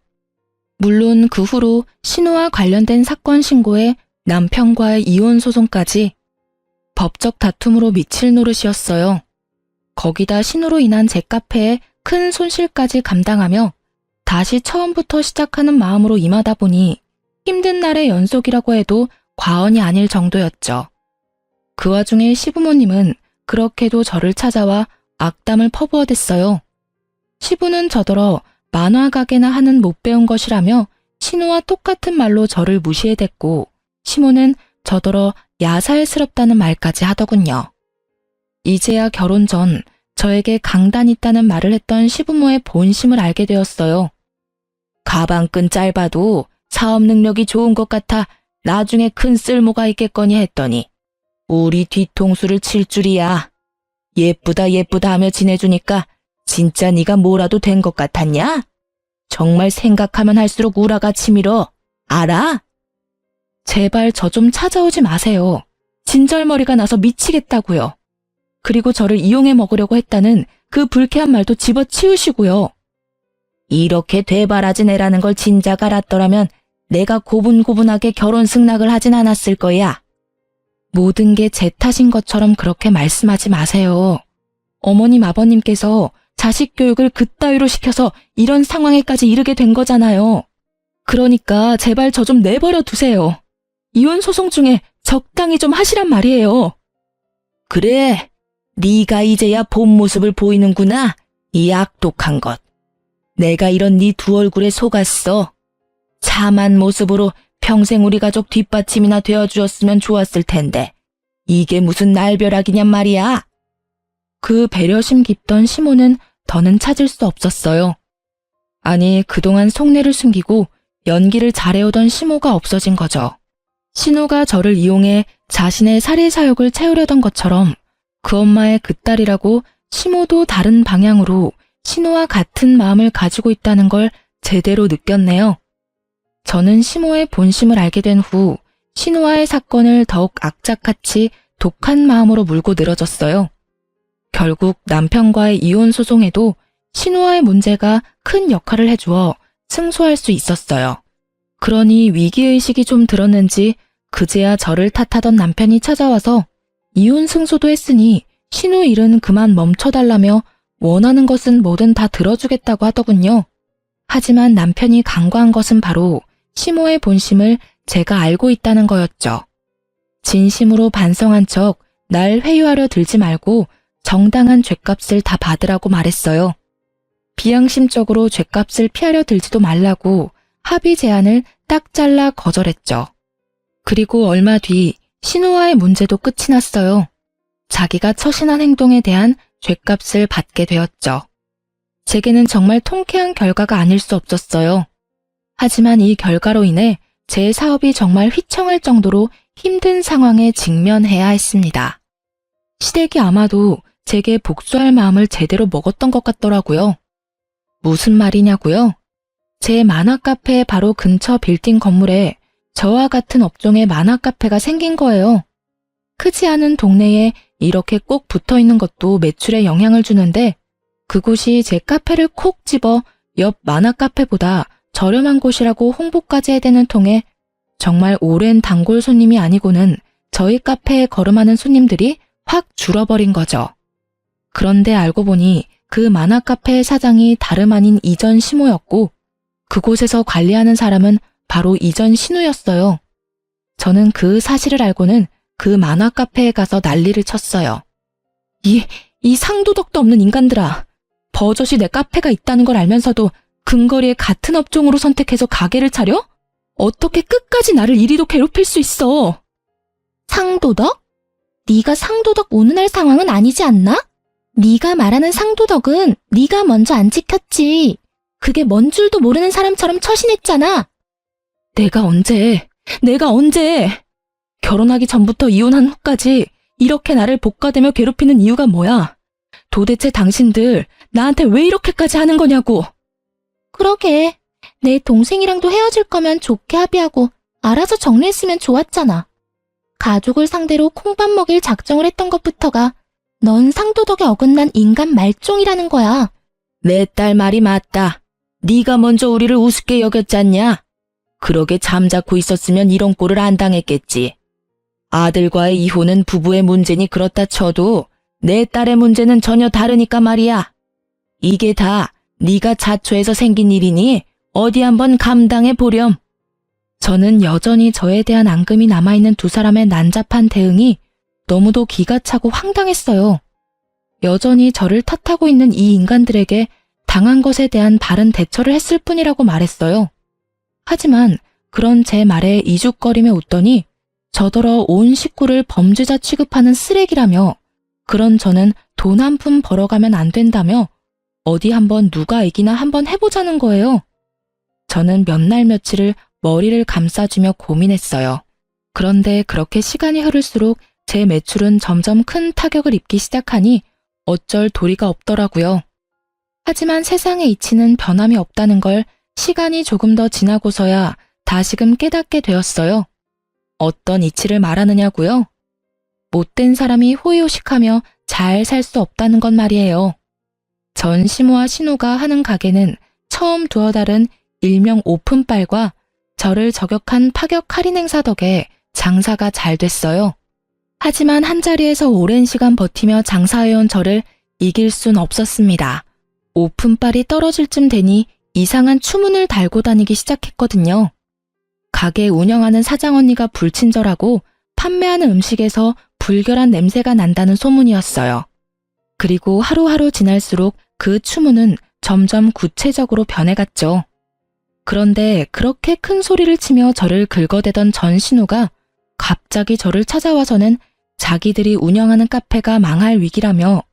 Speaker 1: 물론 그 후로 신우와 관련된 사건 신고에 남편과의 이혼 소송까지 법적 다툼으로 미칠 노릇이었어요. 거기다 신우로 인한 제 카페에 큰 손실까지 감당하며 다시 처음부터 시작하는 마음으로 임하다 보니 힘든 날의 연속이라고 해도 과언이 아닐 정도였죠. 그 와중에 시부모님은 그렇게도 저를 찾아와 악담을 퍼부어댔어요. 시부는 저더러 만화 가게나 하는 못 배운 것이라며 신우와 똑같은 말로 저를 무시해댔고 시모는 저더러 야살스럽다는 말까지 하더군요. 이제야 결혼 전 저에게 강단 있다는 말을 했던 시부모의 본심을 알게 되었어요. 가방끈 짧아도 사업 능력이 좋은 것 같아 나중에 큰 쓸모가 있겠거니 했더니 우리 뒤통수를 칠 줄이야. 예쁘다 하며 지내주니까 진짜 네가 뭐라도 된 것 같았냐? 정말 생각하면 할수록 우라가 치밀어. 알아? 제발 저 좀 찾아오지 마세요. 진절머리가 나서 미치겠다고요. 그리고 저를 이용해 먹으려고 했다는 그 불쾌한 말도 집어치우시고요. 이렇게 되바라진 애라는 걸 진작 알았더라면 내가 고분고분하게 결혼 승낙을 하진 않았을 거야. 모든 게 제 탓인 것처럼 그렇게 말씀하지 마세요. 어머님, 아버님께서 자식 교육을 그따위로 시켜서 이런 상황에까지 이르게 된 거잖아요. 그러니까 제발 저 좀 내버려 두세요. 이혼 소송 중에 적당히 좀 하시란 말이에요.
Speaker 2: 그래, 네가 이제야 본 모습을 보이는구나. 이 악독한 것. 내가 이런 네 두 얼굴에 속았어. 참한 모습으로 평생 우리 가족 뒷받침이나 되어주었으면 좋았을 텐데 이게 무슨 날벼락이냔 말이야.
Speaker 1: 그 배려심 깊던 시모는 더는 찾을 수 없었어요. 아니, 그동안 속내를 숨기고 연기를 잘해오던 시모가 없어진 거죠. 신우가 저를 이용해 자신의 살해 사욕을 채우려던 것처럼 그 엄마의 그 딸이라고 시모도 다른 방향으로 신우와 같은 마음을 가지고 있다는 걸 제대로 느꼈네요. 저는 시모의 본심을 알게 된 후 신우와의 사건을 더욱 악착같이 독한 마음으로 물고 늘어졌어요. 결국 남편과의 이혼 소송에도 신우와의 문제가 큰 역할을 해주어 승소할 수 있었어요. 그러니 위기의식이 좀 들었는지 그제야 저를 탓하던 남편이 찾아와서 이혼 승소도 했으니 신우 일은 그만 멈춰달라며 원하는 것은 뭐든 다 들어주겠다고 하더군요. 하지만 남편이 간과한 것은 바로 시모의 본심을 제가 알고 있다는 거였죠. 진심으로 반성한 척 날 회유하려 들지 말고 정당한 죗값을 다 받으라고 말했어요. 비양심적으로 죗값을 피하려 들지도 말라고 합의 제안을 딱 잘라 거절했죠. 그리고 얼마 뒤 신우와의 문제도 끝이 났어요. 자기가 처신한 행동에 대한 죗값을 받게 되었죠. 제게는 정말 통쾌한 결과가 아닐 수 없었어요. 하지만 이 결과로 인해 제 사업이 정말 휘청할 정도로 힘든 상황에 직면해야 했습니다. 시댁이 아마도 제게 복수할 마음을 제대로 먹었던 것 같더라고요. 무슨 말이냐고요? 제 만화 카페 바로 근처 빌딩 건물에 저와 같은 업종의 만화 카페가 생긴 거예요. 크지 않은 동네에 이렇게 꼭 붙어 있는 것도 매출에 영향을 주는데 그곳이 제 카페를 콕 집어 옆 만화 카페보다 저렴한 곳이라고 홍보까지 해대는 통에 정말 오랜 단골 손님이 아니고는 저희 카페에 걸음하는 손님들이 확 줄어버린 거죠. 그런데 알고 보니 그 만화 카페의 사장이 다름 아닌 이전 시모였고 그곳에서 관리하는 사람은 바로 이전 신우였어요. 저는 그 사실을 알고는 그 만화 카페에 가서 난리를 쳤어요. 이 상도덕도 없는 인간들아. 버젓이 내 카페가 있다는 걸 알면서도 근거리에 같은 업종으로 선택해서 가게를 차려? 어떻게 끝까지 나를 이리도 괴롭힐 수 있어? 상도덕? 네가 상도덕 운운할 상황은 아니지 않나? 네가 말하는 상도덕은 네가 먼저 안 지켰지. 그게 뭔 줄도 모르는 사람처럼 처신했잖아. 내가 언제? 결혼하기 전부터 이혼한 후까지 이렇게 나를 복가대며 괴롭히는 이유가 뭐야? 도대체 당신들 나한테 왜 이렇게까지 하는 거냐고. 그러게. 내 동생이랑도 헤어질 거면 좋게 합의하고 알아서 정리했으면 좋았잖아. 가족을 상대로 콩밥 먹일 작정을 했던 것부터가 넌 상도덕에 어긋난 인간 말종이라는 거야.
Speaker 2: 내 딸 말이 맞다. 네가 먼저 우리를 우습게 여겼잖냐? 그러게 잠자코 있었으면 이런 꼴을 안 당했겠지. 아들과의 이혼은 부부의 문제니 그렇다 쳐도 내 딸의 문제는 전혀 다르니까 말이야. 이게 다 네가 자초해서 생긴 일이니 어디 한번 감당해 보렴. 저는 여전히 저에 대한 앙금이 남아있는 두 사람의 난잡한 대응이 너무도 기가 차고 황당했어요. 여전히 저를 탓하고 있는 이 인간들에게 당한 것에 대한 바른 대처를 했을 뿐이라고 말했어요. 하지만 그런 제 말에 이죽거리며 웃더니 저더러 온 식구를 범죄자 취급하는 쓰레기라며 그런 저는 돈 한 푼 벌어가면 안 된다며 어디 한번 누가 이기나 한번 해보자는 거예요. 저는 몇 날 며칠을 머리를 감싸주며 고민했어요. 그런데 그렇게 시간이 흐를수록 제 매출은 점점 큰 타격을 입기 시작하니 어쩔 도리가 없더라고요. 하지만 세상의 이치는 변함이 없다는 걸 시간이 조금 더 지나고서야 다시금 깨닫게 되었어요. 어떤 이치를 말하느냐고요? 못된 사람이 호의호식하며 잘 살 수 없다는 건 말이에요. 전 시모와 신우가 하는 가게는 처음 두어 달은 일명 오픈빨과 저를 저격한 파격 할인 행사 덕에 장사가 잘 됐어요. 하지만 한자리에서 오랜 시간 버티며 장사해온 저를 이길 순 없었습니다.
Speaker 1: 오픈빨이 떨어질 쯤 되니 이상한 추문을 달고 다니기 시작했거든요. 가게 운영하는 사장 언니가 불친절하고 판매하는 음식에서 불결한 냄새가 난다는 소문이었어요. 그리고 하루하루 지날수록 그 추문은 점점 구체적으로 변해갔죠. 그런데 그렇게 큰 소리를 치며 저를 긁어대던 전신우가 갑자기 저를 찾아와서는 자기들이 운영하는 카페가 망할 위기라며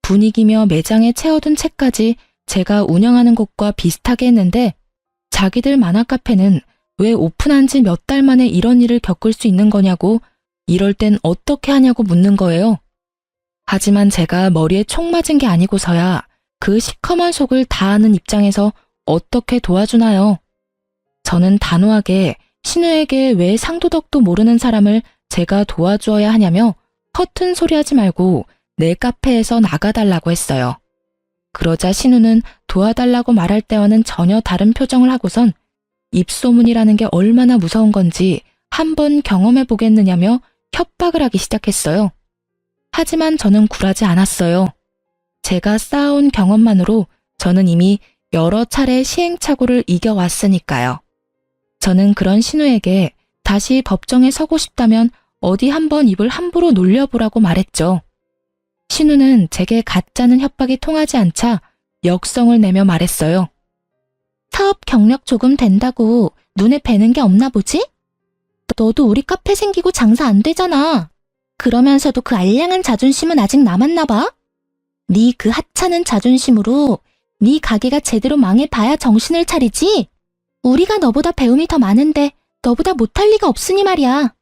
Speaker 1: 분위기며 매장에 채워둔 책까지 제가 운영하는 곳과 비슷하게 했는데 자기들 만화 카페는 왜 오픈한 지 몇 달 만에 이런 일을 겪을 수 있는 거냐고 이럴 땐 어떻게 하냐고 묻는 거예요. 하지만 제가 머리에 총 맞은 게 아니고서야 그 시커먼 속을 다 아는 입장에서 어떻게 도와주나요? 저는 단호하게 신우에게 왜 상도덕도 모르는 사람을 제가 도와주어야 하냐며 허튼 소리 하지 말고 내 카페에서 나가달라고 했어요. 그러자 신우는 도와달라고 말할 때와는 전혀 다른 표정을 하고선 입소문이라는 게 얼마나 무서운 건지 한번 경험해 보겠느냐며 협박을 하기 시작했어요. 하지만 저는 굴하지 않았어요. 제가 쌓아온 경험만으로 저는 이미 여러 차례 시행착오를 이겨왔으니까요. 저는 그런 신우에게 다시 법정에 서고 싶다면 어디 한번 입을 함부로 놀려보라고 말했죠. 신우는 제게 가짜는 협박이 통하지 않자 역성을 내며 말했어요. 사업 경력 조금 된다고 눈에 뵈는 게 없나 보지? 너도 우리 카페 생기고 장사 안 되잖아. 그러면서도 그 알량한 자존심은 아직 남았나 봐? 네 그 하찮은 자존심으로 네 가게가 제대로 망해봐야 정신을 차리지? 우리가 너보다 배움이 더 많은데 너보다 못할 리가 없으니 말이야.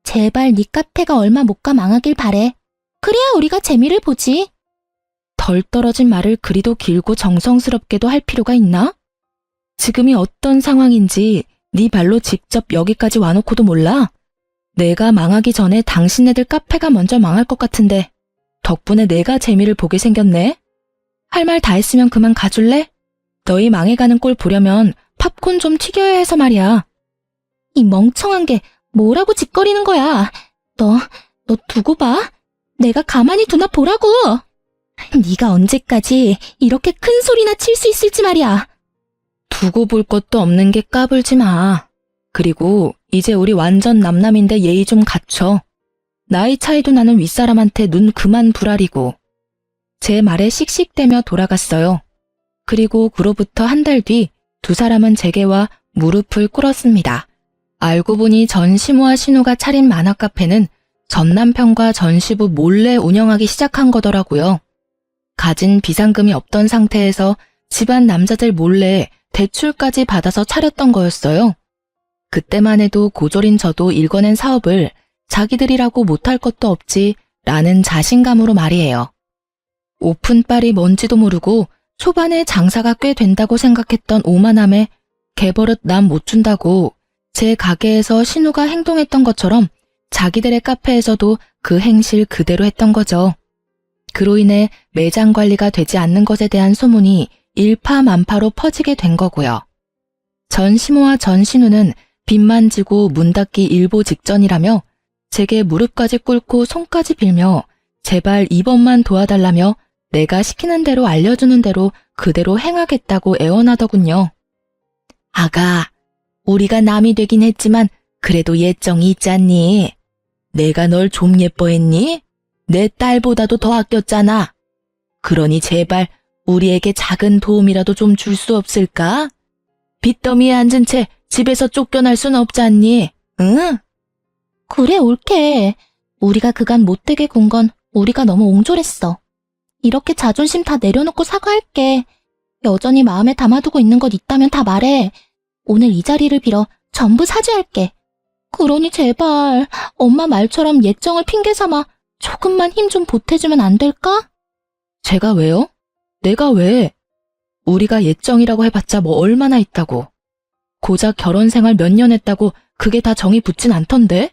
Speaker 1: 제발 네 카페가 얼마 못 가 망하길 바래. 그래야 우리가 재미를 보지. 덜 떨어진 말을 그리도 길고 정성스럽게도 할 필요가 있나? 지금이 어떤 상황인지 네 발로 직접 여기까지 와놓고도 몰라? 내가 망하기 전에 당신네들 카페가 먼저 망할 것 같은데 덕분에 내가 재미를 보게 생겼네? 할 말 다 했으면 그만 가줄래? 너희 망해가는 꼴 보려면 팝콘 좀 튀겨야 해서 말이야. 이 멍청한 게 뭐라고 짓거리는 거야? 너 두고 봐. 내가 가만히 두나 보라고. 네가 언제까지 이렇게 큰 소리나 칠 수 있을지 말이야. 두고 볼 것도 없는 게 까불지 마. 그리고 이제 우리 완전 남남인데 예의 좀 갖춰. 나이 차이도 나는 윗사람한테 눈 그만 부라리고. 제 말에 씩씩대며 돌아갔어요. 그리고 그로부터 한 달 뒤 두 사람은 제게와 무릎을 꿇었습니다. 알고 보니 전시모와 신우가 차린 만화 카페는 전 남편과 전시부 몰래 운영하기 시작한 거더라고요. 가진 비상금이 없던 상태에서 집안 남자들 몰래 대출까지 받아서 차렸던 거였어요. 그때만 해도 고졸인 저도 일궈낸 사업을 자기들이라고 못할 것도 없지 라는 자신감으로 말이에요. 오픈빨이 뭔지도 모르고 초반에 장사가 꽤 된다고 생각했던 오만함에 개버릇 남 못 준다고 제 가게에서 신우가 행동했던 것처럼 자기들의 카페에서도 그 행실 그대로 했던 거죠. 그로 인해 매장 관리가 되지 않는 것에 대한 소문이 일파만파로 퍼지게 된 거고요. 전시모와 전신우는 빚만 지고 문 닫기 일보 직전이라며 제게 무릎까지 꿇고 손까지 빌며 제발 이번만 도와달라며 내가 시키는 대로 알려주는 대로 그대로 행하겠다고 애원하더군요. 아가, 우리가 남이 되긴 했지만 그래도 예정이 있잖니. 내가 널 좀 예뻐했니? 내 딸보다도 더 아꼈잖아. 그러니 제발 우리에게 작은 도움이라도 좀 줄 수 없을까? 빚더미에 앉은 채 집에서 쫓겨날 순 없잖니, 응? 그래, 옳게. 우리가 그간 못되게 군 건 우리가 너무 옹졸했어. 이렇게 자존심 다 내려놓고 사과할게. 여전히 마음에 담아두고 있는 것 있다면 다 말해. 오늘 이 자리를 빌어 전부 사죄할게. 그러니 제발 엄마 말처럼 예정을 핑계 삼아 조금만 힘 좀 보태주면 안 될까? 제가 왜요? 내가 왜? 우리가 예정이라고 해봤자 뭐 얼마나 있다고. 고작 결혼 생활 몇 년 했다고 그게 다 정이 붙진 않던데?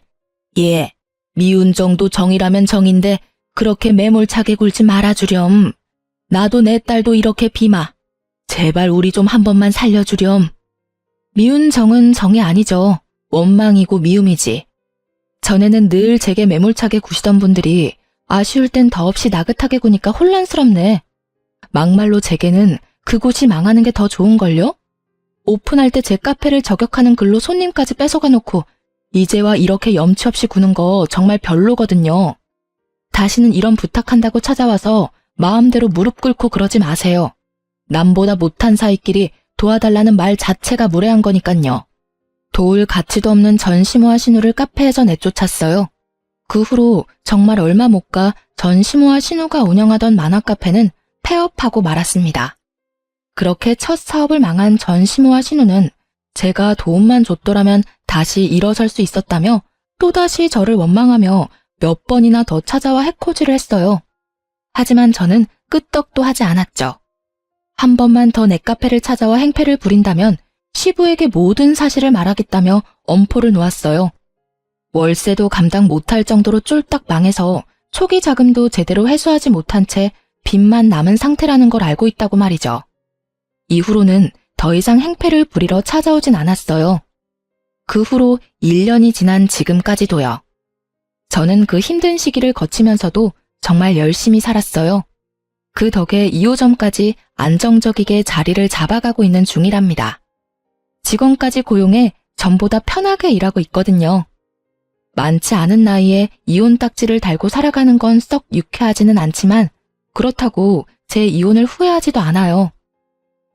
Speaker 1: 예, 미운 정도 정이라면 정인데 그렇게 매몰차게 굴지 말아주렴. 나도 내 딸도 이렇게 비마. 제발 우리 좀 한 번만 살려주렴. 미운 정은 정이 아니죠. 원망이고 미움이지. 전에는 늘 제게 매몰차게 구시던 분들이 아쉬울 땐 더없이 나긋하게 구니까 혼란스럽네. 막말로 제게는 그곳이 망하는 게 더 좋은걸요? 오픈할 때 제 카페를 저격하는 글로 손님까지 뺏어가 놓고 이제와 이렇게 염치 없이 구는 거 정말 별로거든요. 다시는 이런 부탁한다고 찾아와서 마음대로 무릎 꿇고 그러지 마세요. 남보다 못한 사이끼리 도와달라는 말 자체가 무례한 거니깐요. 도울 가치도 없는 전시모아 신우를 카페에서 내쫓았어요. 그 후로 정말 얼마 못 가 전시모아 신우가 운영하던 만화 카페는 폐업하고 말았습니다. 그렇게 첫 사업을 망한 전시모아 신우는 제가 도움만 줬더라면 다시 일어설 수 있었다며 또다시 저를 원망하며 몇 번이나 더 찾아와 해코지를 했어요. 하지만 저는 끄떡도 하지 않았죠. 한 번만 더 내 카페를 찾아와 행패를 부린다면 시부에게 모든 사실을 말하겠다며 엄포를 놓았어요. 월세도 감당 못할 정도로 쫄딱 망해서 초기 자금도 제대로 회수하지 못한 채 빚만 남은 상태라는 걸 알고 있다고 말이죠. 이후로는 더 이상 행패를 부리러 찾아오진 않았어요. 그 후로 1년이 지난 지금까지도요. 저는 그 힘든 시기를 거치면서도 정말 열심히 살았어요. 그 덕에 2호점까지 안정적이게 자리를 잡아가고 있는 중이랍니다. 직원까지 고용해 전보다 편하게 일하고 있거든요. 많지 않은 나이에 이혼 딱지를 달고 살아가는 건 썩 유쾌하지는 않지만 그렇다고 제 이혼을 후회하지도 않아요.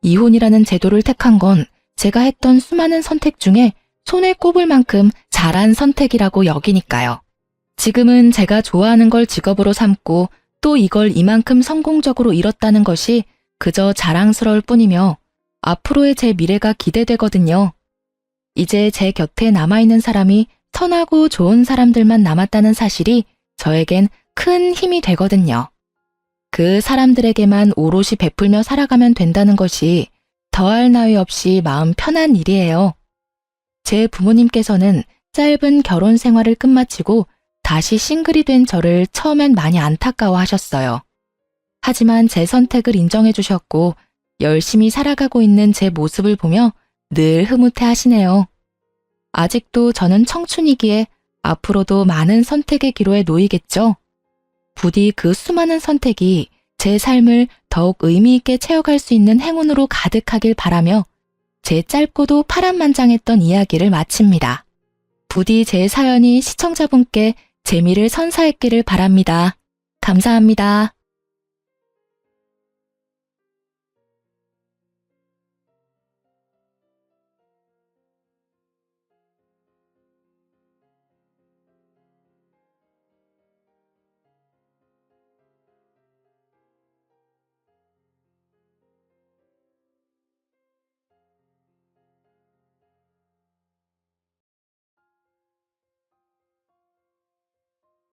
Speaker 1: 이혼이라는 제도를 택한 건 제가 했던 수많은 선택 중에 손에 꼽을 만큼 잘한 선택이라고 여기니까요. 지금은 제가 좋아하는 걸 직업으로 삼고 또 이걸 이만큼 성공적으로 이뤘다는 것이 그저 자랑스러울 뿐이며 앞으로의 제 미래가 기대되거든요. 이제 제 곁에 남아있는 사람이 선하고 좋은 사람들만 남았다는 사실이 저에겐 큰 힘이 되거든요. 그 사람들에게만 오롯이 베풀며 살아가면 된다는 것이 더할 나위 없이 마음 편한 일이에요. 제 부모님께서는 짧은 결혼 생활을 끝마치고 다시 싱글이 된 저를 처음엔 많이 안타까워하셨어요. 하지만 제 선택을 인정해 주셨고 열심히 살아가고 있는 제 모습을 보며 늘 흐뭇해 하시네요. 아직도 저는 청춘이기에 앞으로도 많은 선택의 기로에 놓이겠죠. 부디 그 수많은 선택이 제 삶을 더욱 의미 있게 채워갈 수 있는 행운으로 가득하길 바라며 제 짧고도 파란만장했던 이야기를 마칩니다. 부디 제 사연이 시청자분께 재미를 선사했기를 바랍니다. 감사합니다.